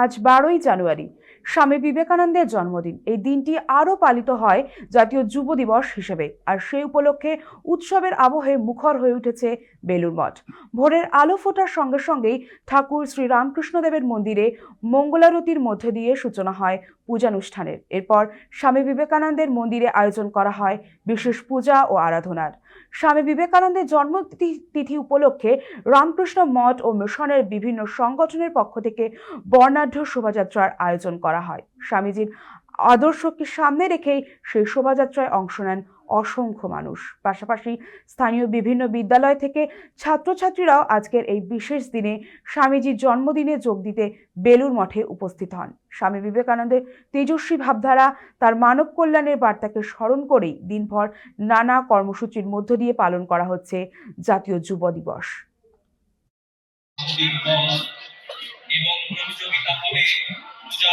আজ 12ই জানুয়ারি স্বামী বিবেকানন্দের জন্মদিন। এই দিনটি আরও পালিত হয় জাতীয় যুব দিবস হিসেবে। আর সেই উপলক্ষে উৎসবের আবহে মুখর হয়ে উঠেছে বেলুড় মঠ। ভোরের আলো ফোটার সঙ্গে সঙ্গেই ঠাকুর শ্রী রামকৃষ্ণদেবের মন্দিরে মঙ্গলারতির মধ্য দিয়ে সূচনা হয় পূজানুষ্ঠানের। এরপর স্বামী বিবেকানন্দের মন্দিরে আয়োজন করা হয় বিশেষ পূজা ও আরাধনার। স্বামী বিবেকানন্দের জন্মতিথি উপলক্ষে রামকৃষ্ণ মঠ ও মিশনের বিভিন্ন সংগঠনের পক্ষ থেকে বর্ণাঢ্য শোভাযাত্রার আয়োজন করা হয়। স্বামীজির আদর্শকে সামনে রেখেই সেই শোভাযাত্রায় অংশ নেন অসংখ্য মানুষ। পাশাপাশি স্থানীয় বিভিন্ন বিদ্যালয় থেকে ছাত্রছাত্রীরাও আজকের এই বিশেষ দিনে স্বামীজির জন্মদিনে যোগ দিতে বেলুড় মঠে উপস্থিত হন। স্বামী বিবেকানন্দের তেজস্বী ভাবধারা, তার মানব কল্যাণের বার্তাকে স্মরণ করেই দিনভর নানা কর্মসূচির মধ্য দিয়ে পালন করা হচ্ছে জাতীয় যুব দিবস। এবং প্রতিযোগিতা হবে পূজা